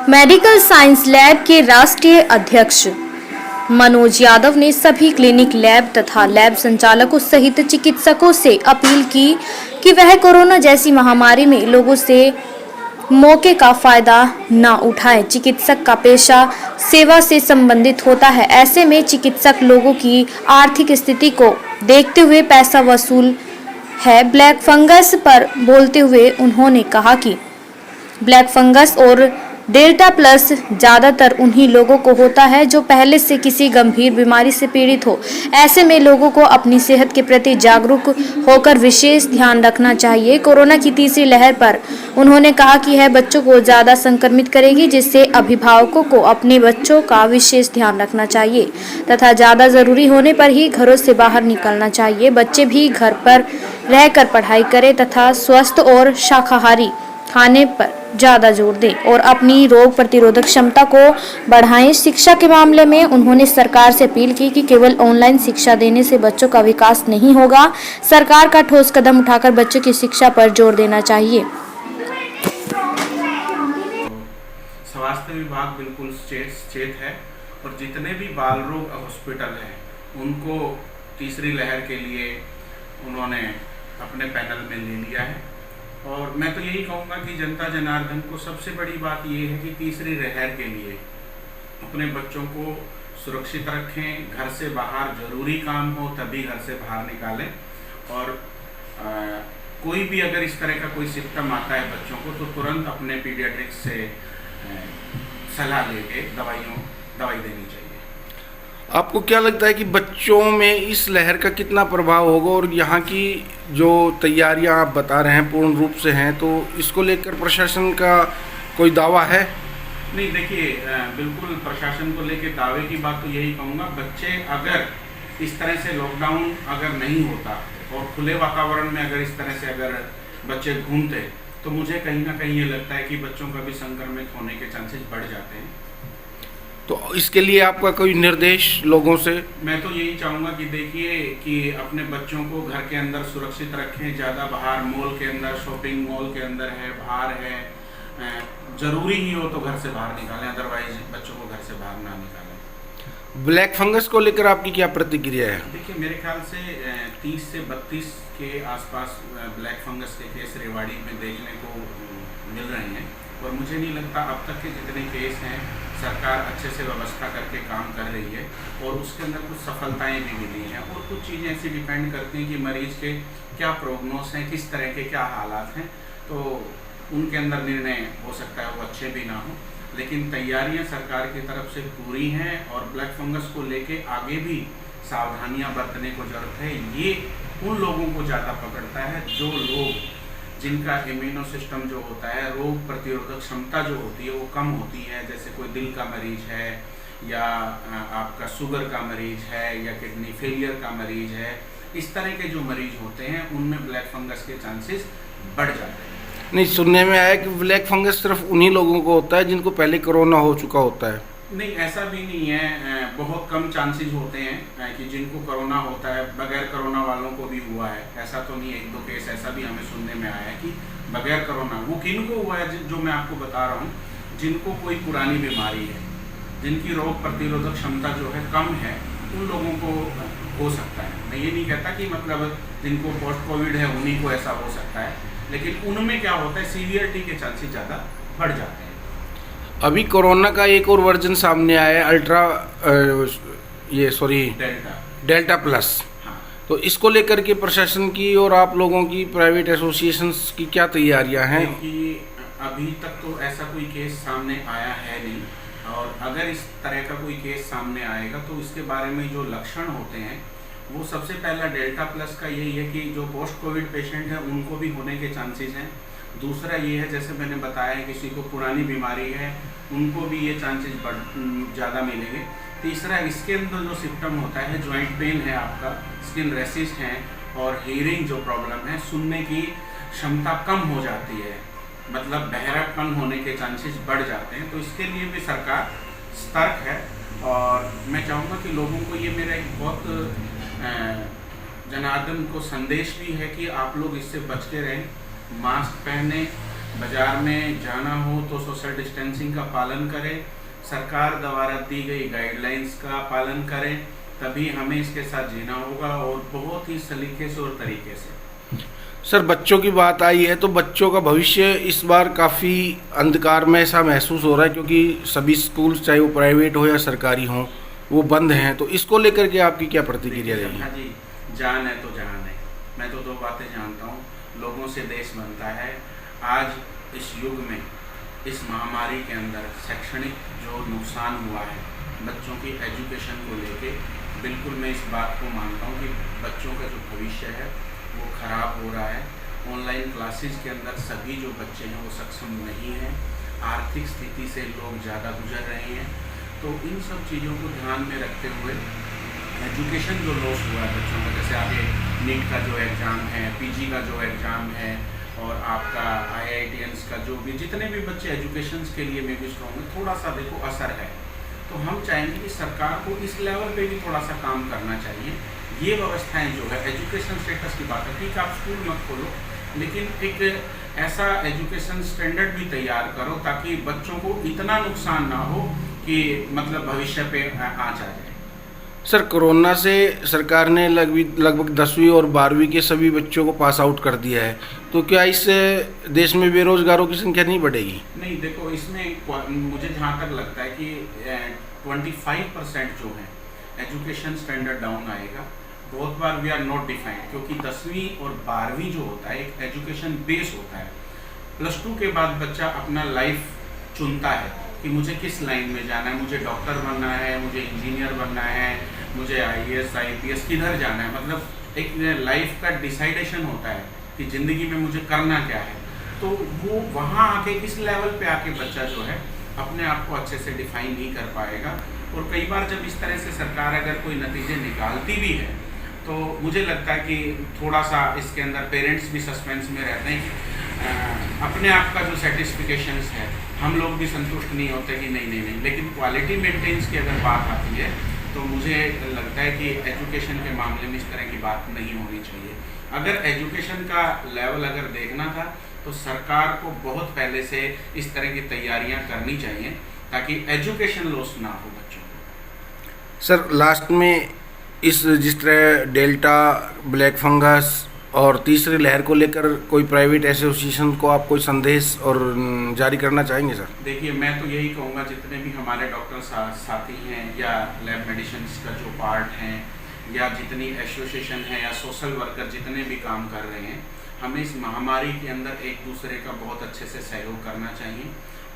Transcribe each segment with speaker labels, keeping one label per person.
Speaker 1: Medical science lab के राष्ट्रीय अध्यक्ष मनोज यादव ने सभी क्लिनिक लैब तथा लैब संचालकों सहित चिकित्सकों से अपील की कि वह कोरोना जैसी महामारी में लोगों से मौके का फायदा न उठाएं। चिकित्सक का पेशा सेवा से संबंधित होता है। ऐसे में चिकित्सक लोगों की आर्थिक स्थिति को देखते हुए पैसा वसूल है। ब्लैक फंगस पर बोलते हुए उन्होंने कहा कि ब्लैक फंगस और डेल्टा प्लस ज़्यादातर उन्हीं लोगों को होता है जो पहले से किसी गंभीर बीमारी से पीड़ित हो। ऐसे में लोगों को अपनी सेहत के प्रति जागरूक होकर विशेष ध्यान रखना चाहिए। कोरोना की तीसरी लहर पर उन्होंने कहा कि यह बच्चों को ज़्यादा संक्रमित करेगी, जिससे अभिभावकों को अपने बच्चों का विशेष ध्यान रखना चाहिए तथा ज़्यादा ज़रूरी होने पर ही घरों से बाहर निकलना चाहिए। बच्चे भी घर पर रहकर पढ़ाई करें तथा स्वस्थ और शाकाहारी खाने पर ज़्यादा जोर दें और अपनी रोग प्रतिरोधक क्षमता को बढ़ाएं। शिक्षा के मामले में उन्होंने सरकार से अपील की कि केवल ऑनलाइन शिक्षा देने से बच्चों का विकास नहीं होगा। सरकार का ठोस कदम उठाकर बच्चों की शिक्षा पर जोर देना चाहिए।
Speaker 2: स्वास्थ्य विभाग बिल्कुल सचेत है और जितने भी बाल रोग हॉस्पिटल हैं उनको तीसरी लहर के लिए उन्होंने अपने पैनल में ले लिया है। और मैं तो यही कहूँगा कि जनता जनार्दन को सबसे बड़ी बात ये है कि तीसरी लहर के लिए अपने बच्चों को सुरक्षित रखें। घर से बाहर जरूरी काम हो तभी घर से बाहर निकालें और कोई भी अगर इस तरह का कोई सिम्टम आता है बच्चों को तो तुरंत अपने पीडियाट्रिक्स से सलाह लेके दवाई देनी चाहिए।
Speaker 3: आपको क्या लगता है कि बच्चों में इस लहर का कितना प्रभाव होगा और यहाँ की जो तैयारियां आप बता रहे हैं पूर्ण रूप से हैं, तो इसको लेकर प्रशासन का कोई दावा है?
Speaker 2: नहीं, देखिए बिल्कुल प्रशासन को लेकर दावे की बात तो यही कहूँगा, बच्चे अगर इस तरह से लॉकडाउन अगर नहीं होता और खुले वातावरण में अगर इस तरह से अगर बच्चे घूमते तो मुझे कहीं ना कहीं ये लगता है कि बच्चों का भी संक्रमित होने के चांसेस बढ़ जाते हैं।
Speaker 3: तो इसके लिए आपका कोई निर्देश लोगों से? मैं
Speaker 2: तो यही चाहूँगा कि देखिए कि अपने बच्चों को घर के अंदर सुरक्षित रखें। ज़्यादा बाहर मॉल के अंदर, शॉपिंग मॉल के अंदर है, बाहर है, ज़रूरी ही हो तो घर से बाहर निकालें, अदरवाइज बच्चों को घर से बाहर ना निकालें।
Speaker 3: ब्लैक फंगस को लेकर आपकी क्या प्रतिक्रिया है?
Speaker 2: देखिए मेरे ख्याल से 30 से 32 के आसपास ब्लैक फंगस के केस रेवाड़ी में देखने को मिल रहे हैं और मुझे नहीं लगता अब तक के जितने केस हैं सरकार अच्छे से व्यवस्था करके काम कर रही है और उसके अंदर कुछ सफलताएं भी मिली हैं और कुछ चीज़ें ऐसी डिपेंड करती हैं कि मरीज के क्या प्रोग्नोस हैं, किस तरह के क्या हालात हैं, तो उनके अंदर निर्णय हो सकता है वो अच्छे भी ना हो। लेकिन तैयारियां सरकार की तरफ से पूरी हैं और ब्लैक फंगस को लेके आगे भी सावधानियां बरतने को जरूरत है। ये उन लोगों को ज़्यादा पकड़ता है जो लोग जिनका इम्यूनो सिस्टम जो होता है, रोग प्रतिरोधक क्षमता जो होती है वो कम होती है, जैसे कोई दिल का मरीज है या आपका शुगर का मरीज है या किडनी फेलियर का मरीज है, इस तरह के जो मरीज होते हैं उनमें ब्लैक फंगस के चांसेस बढ़ जाते हैं।
Speaker 3: नहीं, सुनने में आया कि ब्लैक फंगस सिर्फ उन्हीं लोगों को होता है जिनको पहले कोरोना हो चुका होता है।
Speaker 2: नहीं, ऐसा भी नहीं है, बहुत कम चांसेस होते हैं कि जिनको कोरोना होता है, बगैर कोरोना वालों को भी हुआ है। ऐसा तो नहीं, एक दो केस ऐसा भी हमें सुनने में आया है कि बगैर कोरोना, वो किनको हुआ है जो मैं आपको बता रहा हूँ, जिनको कोई पुरानी बीमारी है, जिनकी रोग प्रतिरोधक क्षमता जो है कम है, उन लोगों को हो सकता है। मैं ये नहीं कहता कि मतलब जिनको पोस्ट कोविड है उन्हीं को ऐसा हो सकता है, लेकिन उनमें क्या होता है सीवियरिटी के चांसेस ज़्यादा बढ़ जाते हैं।
Speaker 3: अभी कोरोना का एक और वर्जन सामने आया है, डेल्टा प्लस।
Speaker 2: हाँ।
Speaker 3: तो इसको लेकर के प्रशासन की और आप लोगों की प्राइवेट एसोसिएशंस की क्या तैयारियां हैं?
Speaker 2: कि अभी तक तो ऐसा कोई केस सामने आया है नहीं और अगर इस तरह का कोई केस सामने आएगा तो इसके बारे में जो लक्षण होते हैं वो सबसे पहला डेल्टा प्लस का यही है कि जो पोस्ट कोविड पेशेंट है उनको भी होने के चांसेस हैं। दूसरा ये है, जैसे मैंने बताया, किसी को पुरानी बीमारी है उनको भी ये चांसेस ज़्यादा मिलेंगे। तीसरा, इसके अंदर जो सिम्टम होता है, जॉइंट पेन है, आपका स्किन रैशेस हैं और हियरिंग जो प्रॉब्लम है, सुनने की क्षमता कम हो जाती है, मतलब बहरापन होने के चांसेस बढ़ जाते हैं। तो इसके लिए भी सरकार सतर्क है और मैं चाहूँगा कि लोगों को, ये मेरा एक बहुत जनार्दन को संदेश भी है कि आप लोग इससे बच के रहें, मास्क पहने, बाज़ार में जाना हो तो सोशल डिस्टेंसिंग का पालन करें, सरकार द्वारा दी गई गाइडलाइंस का पालन करें, तभी हमें इसके साथ जीना होगा और बहुत ही सलीके से और तरीके से।
Speaker 3: सर, बच्चों की बात आई है तो बच्चों का भविष्य इस बार काफ़ी अंधकार में ऐसा महसूस हो रहा है, क्योंकि सभी स्कूल चाहे वो प्राइवेट हो या सरकारी हो वो बंद हैं। तो इसको लेकर के आपकी क्या प्रतिक्रिया रहेगी?
Speaker 2: हाँ जी, जान है तो जहान है। मैं तो दो बातें जानता हूँ, लोगों से देश बनता है। आज इस युग में, इस महामारी के अंदर शैक्षणिक जो नुकसान हुआ है बच्चों की एजुकेशन को लेके, बिल्कुल मैं इस बात को मानता हूँ कि बच्चों का जो भविष्य है वो ख़राब हो रहा है। ऑनलाइन क्लासेस के अंदर सभी जो बच्चे हैं वो सक्षम नहीं हैं, आर्थिक स्थिति से लोग ज़्यादा गुजर रहे हैं। तो इन सब चीज़ों को ध्यान में रखते हुए एजुकेशन जो लॉस हुआ है बच्चों का, जैसे आगे नीट का जो एग्ज़ाम है, पीजी का जो एग्ज़ाम है और आपका IITians का जो भी जितने भी बच्चे एजुकेशन के लिए मैं भी कहूँगा थोड़ा सा देखो असर है। तो हम चाहेंगे कि सरकार को इस लेवल पे भी थोड़ा सा काम करना चाहिए। ये व्यवस्थाएं जो है एजुकेशन स्टेटस की बात है, ठीक है आप स्कूल मत खोलो, लेकिन एक ऐसा एजुकेशन स्टैंडर्ड भी तैयार करो ताकि बच्चों को इतना नुकसान ना हो कि मतलब भविष्य पे आँच आ जाए।
Speaker 3: सर, कोरोना से सरकार ने लगभग 10वीं और 12वीं के सभी बच्चों को पास आउट कर दिया है, तो क्या इससे देश में बेरोजगारों की संख्या नहीं बढ़ेगी?
Speaker 2: नहीं, देखो इसमें मुझे जहाँ तक लगता है कि 25% जो है एजुकेशन स्टैंडर्ड डाउन आएगा। बहुत बार वी आर नॉट डिफाइंड, क्योंकि 10वीं और 12वीं जो होता है एक एजुकेशन बेस होता है। +2 के बाद बच्चा अपना लाइफ चुनता है कि मुझे किस लाइन में जाना है, मुझे डॉक्टर बनना है, मुझे इंजीनियर बनना है, मुझे IAS IPS किधर जाना है, मतलब एक लाइफ का डिसाइडेशन होता है कि ज़िंदगी में मुझे करना क्या है। तो वो वहाँ आके इस लेवल पे आके बच्चा जो है अपने आप को अच्छे से डिफाइन नहीं कर पाएगा। और कई बार जब इस तरह से सरकार अगर कोई नतीजे निकालती भी है तो मुझे लगता है कि थोड़ा सा इसके अंदर पेरेंट्स भी सस्पेंस में रहते हैं कि अपने आप का जो सेटिस्फिकेशंस है हम लोग भी संतुष्ट नहीं होते कि नहीं, लेकिन क्वालिटी मेंटेनेंस की अगर बात आती है तो मुझे लगता है कि एजुकेशन के मामले में इस तरह की बात नहीं होनी चाहिए। अगर एजुकेशन का लेवल अगर देखना था तो सरकार को बहुत पहले से इस तरह की तैयारियां करनी चाहिए ताकि एजुकेशन लॉस ना हो बच्चों को।
Speaker 3: सर, लास्ट में जिस तरह डेल्टा, ब्लैक फंगस और तीसरी लहर को लेकर कोई प्राइवेट एसोसिएशन को आप कोई संदेश और जारी करना चाहेंगे? सर
Speaker 2: देखिए, मैं तो यही कहूँगा जितने भी हमारे डॉक्टर साथी हैं या लैब मेडिसिन का जो पार्ट हैं या जितनी एसोसिएशन है या सोशल वर्कर जितने भी काम कर रहे हैं, हमें इस महामारी के अंदर एक दूसरे का बहुत अच्छे से सहयोग करना चाहिए।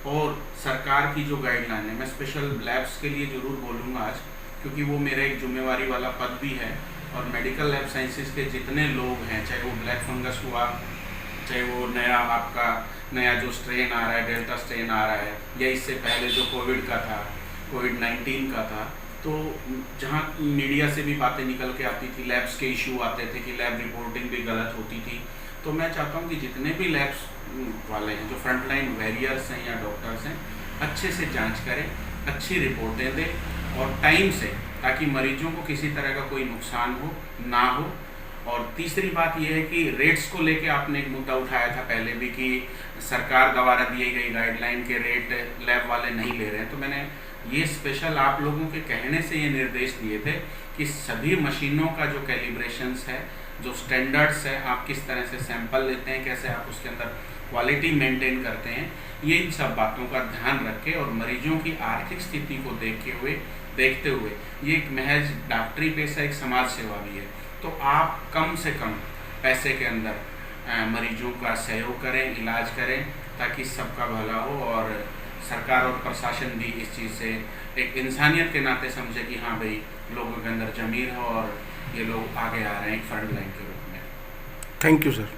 Speaker 2: और सरकार की जो गाइडलाइन है, मैं स्पेशल लैब्स के लिए ज़रूर बोलूँगा आज, क्योंकि वो मेरा एक जिम्मेवारी वाला पद भी है। और मेडिकल लैब साइंसेस के जितने लोग हैं, चाहे वो ब्लैक फंगस हुआ, चाहे वो नया जो स्ट्रेन आ रहा है, डेल्टा स्ट्रेन आ रहा है, या इससे पहले जो कोविड का था, कोविड-19 का था, तो जहाँ मीडिया से भी बातें निकल के आती थी, लैब्स के इशू आते थे कि लैब रिपोर्टिंग भी गलत होती थी। तो मैं चाहता हूँ कि जितने भी लैब्स वाले हैं, जो फ्रंटलाइन वॉरियर्स हैं या डॉक्टर्स हैं, अच्छे से जांच करें, अच्छी रिपोर्टें दें और टाइम से, ताकि मरीजों को किसी तरह का कोई नुकसान ना हो। और तीसरी बात यह है कि रेट्स को लेके आपने एक मुद्दा उठाया था पहले भी कि सरकार द्वारा दिए गई गाइडलाइन के रेट लैब वाले नहीं ले रहे हैं। तो मैंने ये स्पेशल आप लोगों के कहने से ये निर्देश दिए थे कि सभी मशीनों का जो कैलिब्रेशंस है, जो स्टैंडर्ड्स है, आप किस तरह से सैंपल लेते हैं, कैसे आप उसके अंदर क्वालिटी मेंटेन करते हैं, ये इन सब बातों का ध्यान रखें। और मरीजों की आर्थिक स्थिति को देखते हुए ये एक महज डॉक्टरी पेशा, एक समाज सेवा भी है। तो आप कम से कम पैसे के अंदर मरीजों का सहयोग करें, इलाज करें, ताकि सबका भला हो और सरकार और प्रशासन भी इस चीज़ से एक इंसानियत के नाते समझे कि हाँ भाई, लोगों के अंदर ज़मीर हो और ये लोग आगे आ रहे हैं एक फ्रंट लाइन के रूप में।
Speaker 3: Thank you sir.